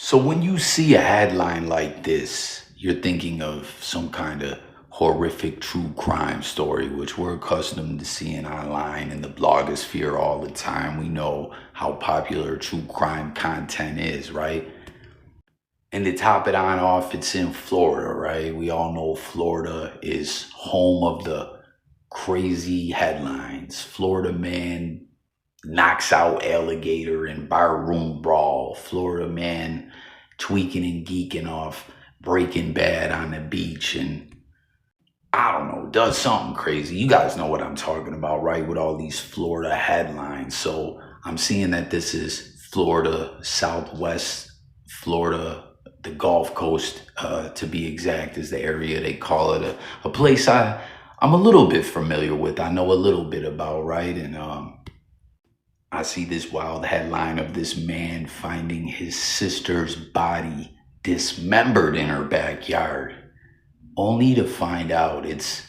So when you see a headline like this, you're thinking of some kind of horrific true crime story, which we're accustomed to seeing online in the blogosphere all the time. We know how popular true crime content is, right? And to top it on off, it's in Florida, right? We all know Florida is home of the crazy headlines. Florida man knocks out alligator in barroom brawl. Florida man tweaking and geeking off Breaking Bad on the beach, and I don't know, does something crazy. You guys know what I'm talking about, right? With all these Florida headlines. So I'm seeing that this is Florida, Southwest Florida, the Gulf Coast, to be exact, is the area they call it. A place I'm a little bit familiar with. I know a little bit about, right? And I see this wild headline of this man finding his sister's body dismembered in her backyard, only to find out it's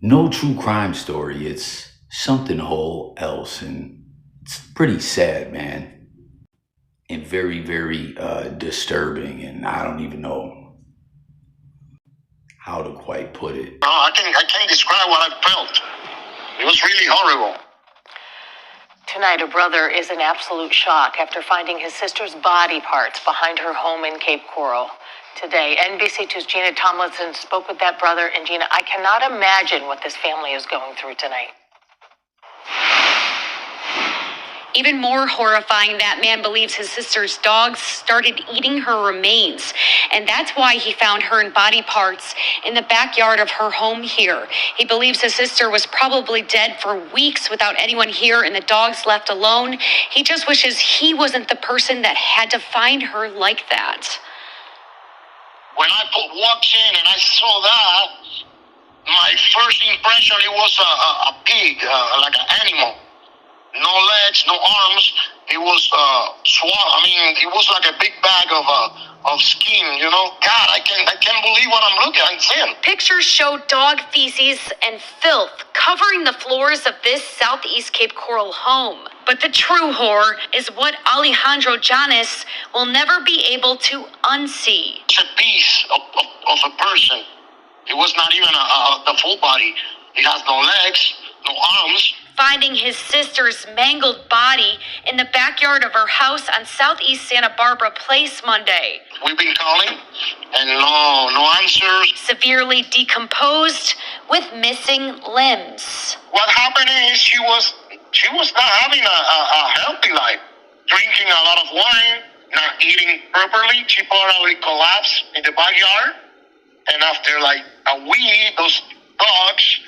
no true crime story. It's something whole else. And it's pretty sad, man. And very, very disturbing. And I don't even know how to quite put it. No, I can't describe what I felt. It was really horrible. Tonight, a brother is in absolute shock after finding his sister's body parts behind her home in Cape Coral. Today, NBC2's Gina Tomlinson spoke with that brother. And Gina, I cannot imagine what this family is going through tonight. Even more horrifying, that man believes his sister's dogs started eating her remains. And that's why he found her in body parts in the backyard of her home here. He believes his sister was probably dead for weeks without anyone here and the dogs left alone. He just wishes he wasn't the person that had to find her like that. When I walked in and I saw that, my first impression, it was a pig, like an animal. No legs, no arms. It was it was like a big bag of skin, you know. God, I can't believe what I'm seeing. Pictures show dog feces and filth covering the floors of this Southeast Cape Coral home. But the true horror is what Alejandro Llanes will never be able to unsee. It's a piece of a person. It was not even the full body. It has no legs, no arms. Finding his sister's mangled body in the backyard of her house on Southeast Santa Barbara Place Monday. We've been calling and no answers. Severely decomposed with missing limbs. What happened is she was not having a healthy life. Drinking a lot of wine, not eating properly. She probably collapsed in the backyard. And after like a week, those dogs,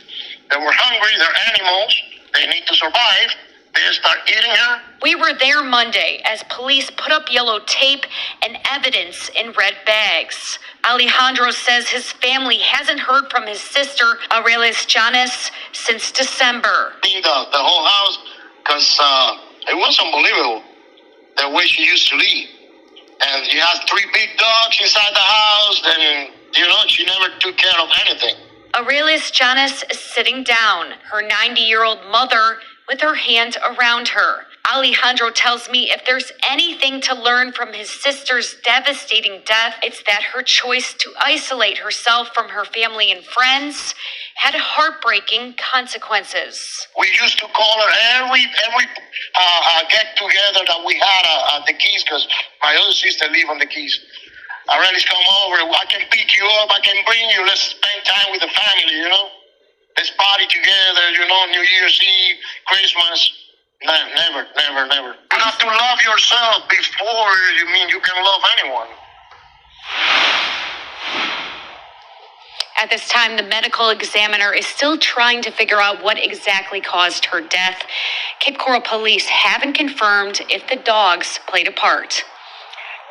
they were hungry, they're animals. They need to survive. They start eating her. We were there Monday as police put up yellow tape and evidence in red bags. Alejandro says his family hasn't heard from his sister, Aurelis Llanes, since December. The whole house, because it was unbelievable the way she used to live. And she has 3 big dogs inside the house, and, she never took care of anything. Aurelis Llanes is sitting down, her 90-year-old mother with her hand around her. Alejandro tells me if there's anything to learn from his sister's devastating death, it's that her choice to isolate herself from her family and friends had heartbreaking consequences. We used to call her every get-together that we had at the Keys, because my other sister lived on the Keys. Aurelis, come over, I can pick you up, I can bring you, let's spend time with the family, Let's party together, New Year's Eve, Christmas. Never. You have to love yourself before you can love anyone. At this time, the medical examiner is still trying to figure out what exactly caused her death. Cape Coral police haven't confirmed if the dogs played a part.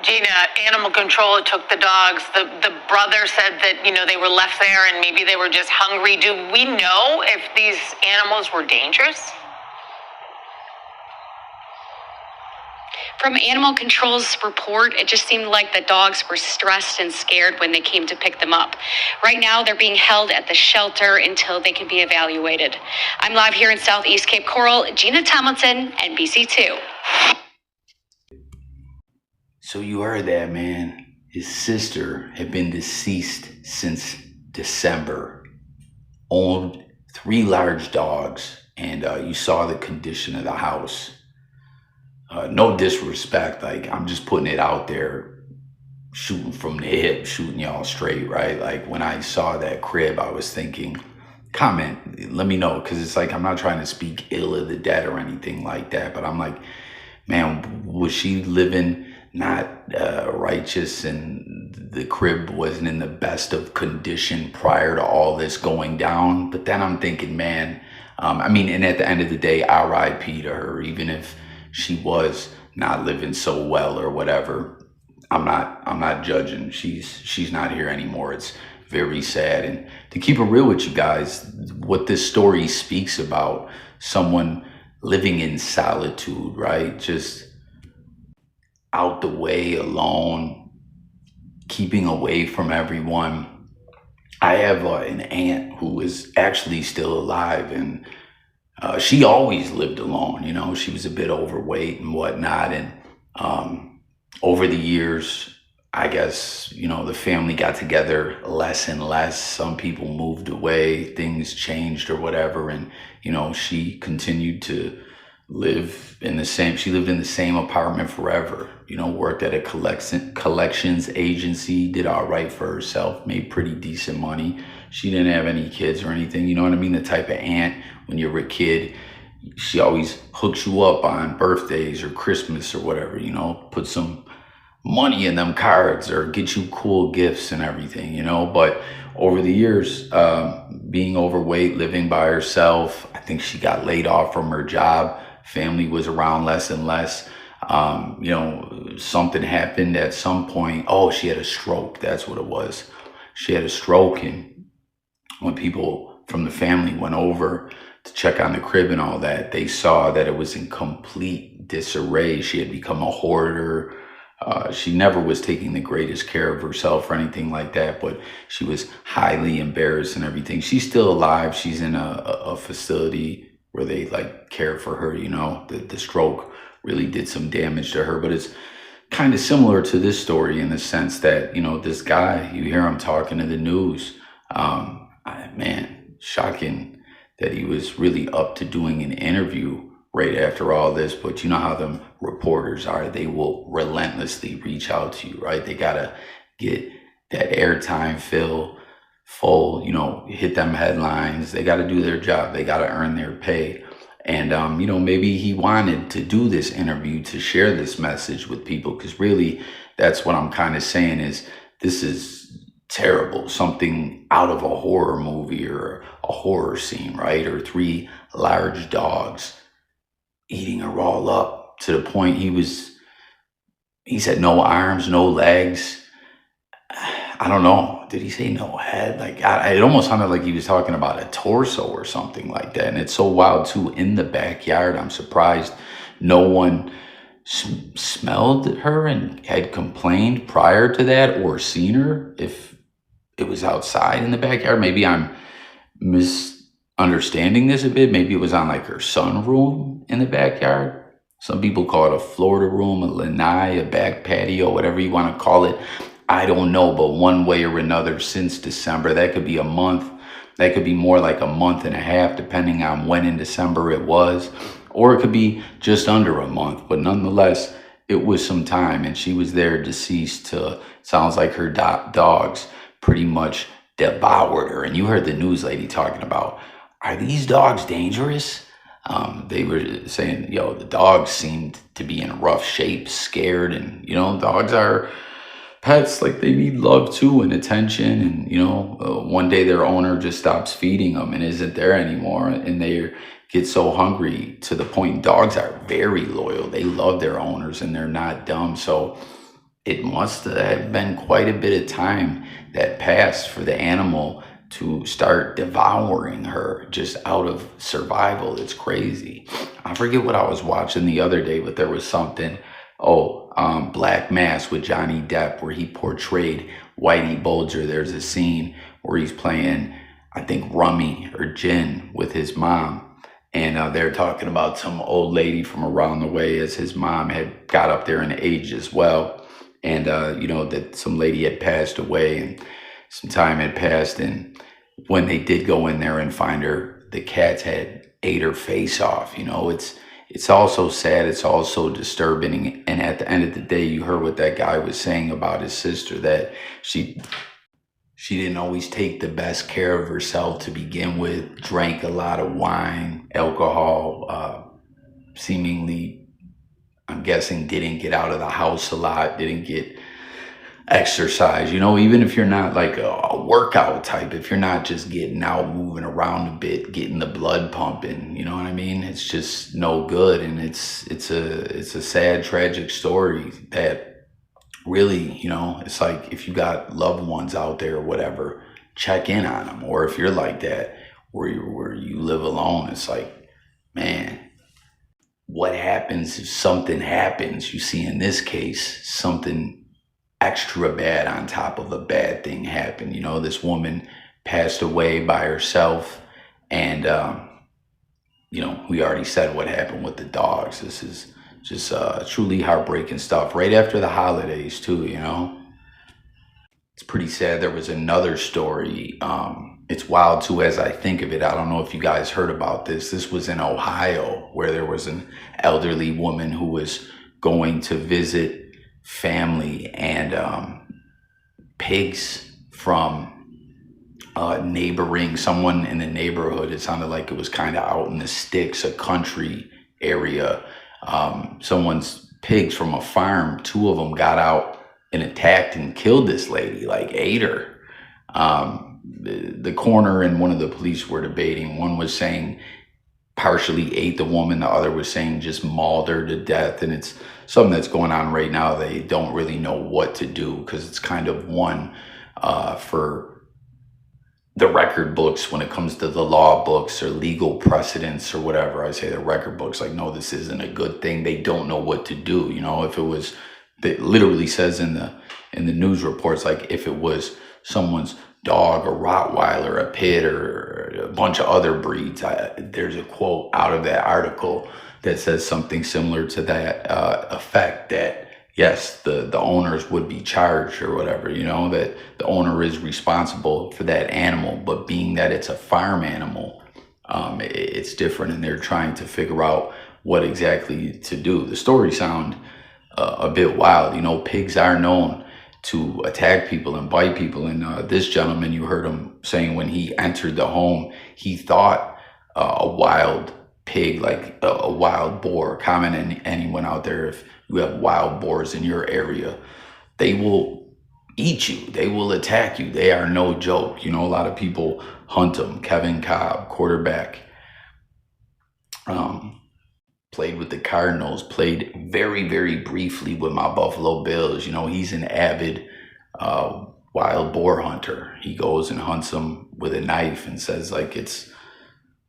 Gina, animal control took the dogs. The brother said that, they were left there and maybe they were just hungry. Do we know if these animals were dangerous? From Animal Control's report, it just seemed like the dogs were stressed and scared when they came to pick them up. Right now, they're being held at the shelter until they can be evaluated. I'm live here in Southeast Cape Coral. Gina Tomlinson, NBC2. So you heard that, man. His sister had been deceased since December. Owned 3 large dogs, and you saw the condition of the house. No disrespect, like I'm just putting it out there, shooting from the hip, shooting y'all straight, right? Like when I saw that crib, I was thinking, comment, let me know, because it's like I'm not trying to speak ill of the dead or anything like that, but I'm like, man, was she living not righteous, and the crib wasn't in the best of condition prior to all this going down? But then I'm thinking, man, I mean, and at the end of the day, RIP to her, even if she was not living so well or whatever. I'm not judging. She's not here anymore. It's very sad. And to keep it real with you guys, what this story speaks about, someone living in solitude, right? Just out the way, alone, keeping away from everyone. I have an aunt who is actually still alive, and she always lived alone. You know, she was a bit overweight and whatnot. And over the years, I guess, you know, the family got together less and less. Some people moved away, things changed or whatever. And, you know, she continued to she lived in the same apartment forever, you know, worked at a collections agency, did all right for herself, made pretty decent money. She didn't have any kids or anything, you know what I mean? The type of aunt, when you're a kid, she always hooks you up on birthdays or Christmas or whatever, you know, put some money in them cards or get you cool gifts and everything, you know. But over the years, being overweight, living by herself, I think she got laid off from her job. Family was around less and less. You know, something happened at some point. Oh, she had a stroke. That's what it was. She had a stroke, and when people from the family went over to check on the crib and all that, they saw that it was in complete disarray. She had become a hoarder. She never was taking the greatest care of herself or anything like that, but she was highly embarrassed and everything. She's still alive. She's in a facility where they like care for her, you know. The stroke really did some damage to her, but it's kind of similar to this story in the sense that, you know, this guy, you hear him talking to the news. Man, shocking that he was really up to doing an interview right after all this. But you know how them reporters are, they will relentlessly reach out to you, right? They gotta get that airtime full, you know, hit them headlines. They gotta do their job. They gotta earn their pay. And, you know, maybe he wanted to do this interview to share this message with people, because really that's what I'm kind of saying is this is terrible, something out of a horror movie or a horror scene, right? Or 3 large dogs eating her all up to the point he said no arms, no legs. I don't know. Did he say no head? Like, it almost sounded like he was talking about a torso or something like that. And it's so wild too, in the backyard. I'm surprised no one smelled her and had complained prior to that, or seen her if it was outside in the backyard. Maybe I'm misunderstanding this a bit. Maybe it was on like her sunroom in the backyard. Some people call it a Florida room, a lanai, a back patio, whatever you want to call it. I don't know, but one way or another, since December, that could be a month. That could be more like a month and a half, depending on when in December it was. Or it could be just under a month. But nonetheless, it was some time. And she was there deceased to, sounds like her dogs pretty much devoured her. And you heard the news lady talking about, are these dogs dangerous? They were saying, yo, the dogs seemed to be in rough shape, scared. And, you know, dogs are pets, like they need love too and attention. And, you know, one day their owner just stops feeding them and isn't there anymore. And they get so hungry to the point, dogs are very loyal. They love their owners and they're not dumb. So it must have been quite a bit of time that passed for the animal to start devouring her just out of survival. It's crazy. I forget what I was watching the other day, but there was something, Black Mass with Johnny Depp, where he portrayed Whitey Bulger. There's a scene where he's playing, I think, rummy or gin with his mom. And they're talking about some old lady from around the way, as his mom had got up there in age as well. and that some lady had passed away, and some time had passed, and when they did go in there and find her, the cats had ate her face off. It's also sad, it's also disturbing, and at the end of the day, you heard what that guy was saying about his sister, that she didn't always take the best care of herself to begin with, drank a lot of wine, alcohol, seemingly, I'm guessing, didn't get out of the house a lot, didn't get exercise. Even if you're not like a workout type, if you're not just getting out, moving around a bit, getting the blood pumping, you know what I mean? It's just no good. And it's a sad, tragic story that really, it's like, if you got loved ones out there or whatever, check in on them. Or if you're like that, where you live alone, it's like, man, what happens if something happens? You see, in this case, something extra bad on top of a bad thing happened. This woman passed away by herself, and we already said what happened with the dogs. This is just truly heartbreaking stuff right after the holidays too. It's pretty sad. There was another story. It's wild too as I think of it. I don't know if you guys heard about this. This was in Ohio, where there was an elderly woman who was going to visit family, and pigs from someone in the neighborhood, it sounded like it was kind of out in the sticks, a country area, someone's pigs from a farm, two of them got out and attacked and killed this lady, like ate her. The coroner and one of the police were debating. One was saying partially ate the woman, the other was saying just mauled her to death. And it's something that's going on right now. They don't really know what to do, because it's kind of one for the record books when it comes to the law books or legal precedents or whatever. I say the record books, like, no, this isn't a good thing. They don't know what to do. If it was, it literally says in the news reports, like, if it was someone's dog, a Rottweiler, a pit, or a bunch of other breeds. There's a quote out of that article that says something similar to that effect, that yes, the owners would be charged or whatever, that the owner is responsible for that animal. But being that it's a farm animal, it's different, and they're trying to figure out what exactly to do. The story sound a bit wild. Pigs are known to attack people and bite people. And this gentleman, you heard him saying when he entered the home, he thought a wild pig, like a wild boar. Comment anyone out there, if you have wild boars in your area, they will eat you. They will attack you. They are no joke. A lot of people hunt them. Kevin Cobb, quarterback, played with the Cardinals, played very, very briefly with my Buffalo Bills. He's an avid wild boar hunter. He goes and hunts them with a knife and says, like, it's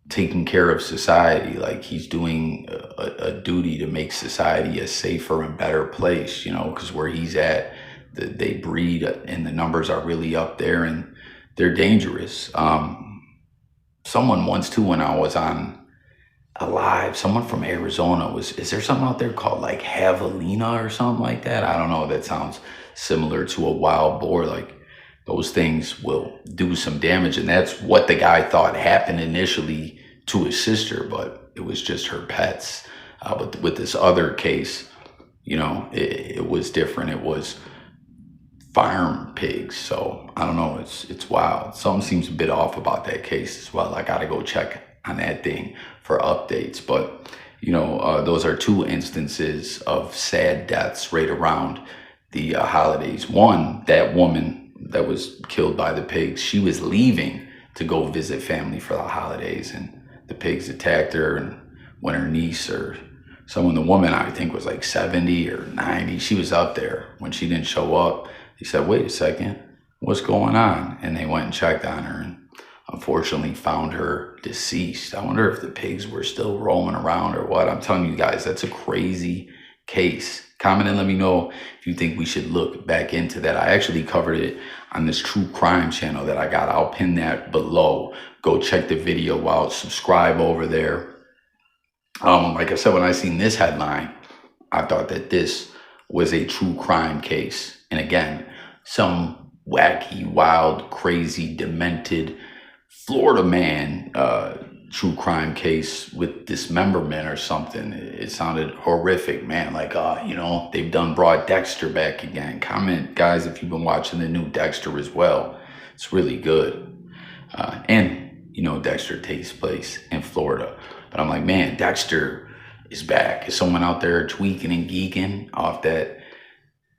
taking care of society. Like, he's doing a duty to make society a safer and better place, because where he's at, they breed and the numbers are really up there, and they're dangerous. Someone once too, when I was on alive, someone from Arizona is there something out there called like javelina or something like that? I don't know. That sounds similar to a wild boar. Like, those things will do some damage, and that's what the guy thought happened initially to his sister, but it was just her pets. But with this other case, it was different. It was farm pigs. So I don't know. It's wild. Something seems a bit off about that case as well. I got to go check on that thing for updates. But those are two instances of sad deaths right around the holidays. One, that woman that was killed by the pigs, she was leaving to go visit family for the holidays, and the pigs attacked her. And when her niece or someone, the woman I think was like 70 or 90, she was up there. When she didn't show up, he said, wait a second, what's going on? And they went and checked on her, and unfortunately found her deceased. I wonder if the pigs were still roaming around or what. I'm telling you guys, that's a crazy case. Comment and let me know if you think we should look back into that. I actually covered it on this true crime channel that I got. I'll pin that below. Go check the video out. Subscribe over there. Like I said, when I seen this headline, I thought that this was a true crime case. And again, some wacky, wild, crazy, demented Florida man, true crime case with dismemberment or something. It sounded horrific, man. Like, they've brought Dexter back again. Comment, guys, if you've been watching the new Dexter as well. It's really good. Dexter takes place in Florida. But I'm like, man, Dexter is back. Is someone out there tweaking and geeking off that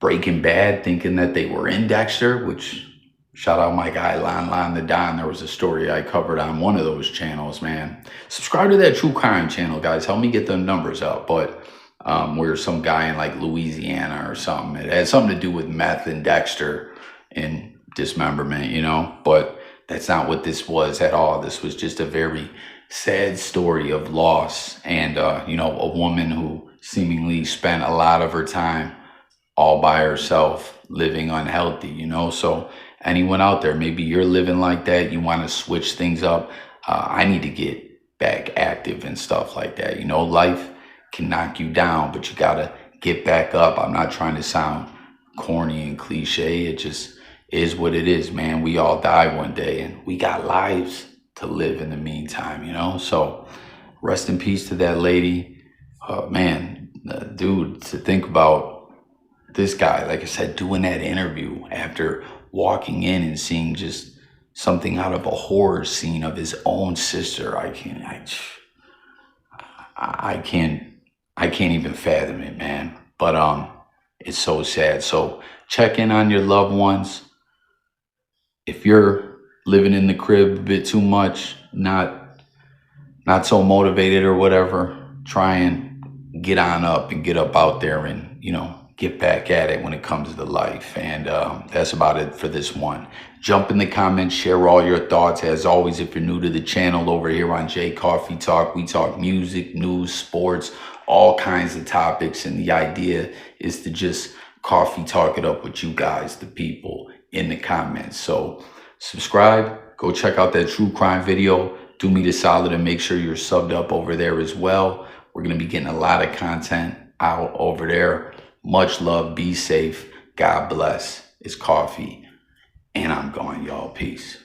Breaking Bad, thinking that they were in Dexter? Which, shout out my guy, Lon the Don. There was a story I covered on one of those channels, man. Subscribe to that true crime channel, guys. Help me get the numbers up. But where some guy in like Louisiana or something. It had something to do with meth and Dexter and dismemberment, But that's not what this was at all. This was just a very sad story of loss and, a woman who seemingly spent a lot of her time all by herself, living unhealthy, So anyone out there, maybe you're living like that, you want to switch things up. I need to get back active and stuff like that. Life can knock you down, but you got to get back up. I'm not trying to sound corny and cliche. It just is what it is, man. We all die one day and we got lives to live in the meantime, So rest in peace to that lady. Dude, to think about this guy, like I said, doing that interview after walking in and seeing just something out of a horror scene of his own sister. I can't even fathom it, man. But it's so sad. So check in on your loved ones. If you're living in the crib a bit too much, not so motivated or whatever, try and get on up and get up out there and, get back at it when it comes to life. And that's about it for this one. Jump in the comments, share all your thoughts. As always, if you're new to the channel over here on J Coffee Talk, we talk music, news, sports, all kinds of topics. And the idea is to just coffee talk it up with you guys, the people in the comments. So subscribe, go check out that true crime video. Do me the solid and make sure you're subbed up over there as well. We're going to be getting a lot of content out over there. Much love. Be safe. God bless. It's Coffee. And I'm going, y'all. Peace.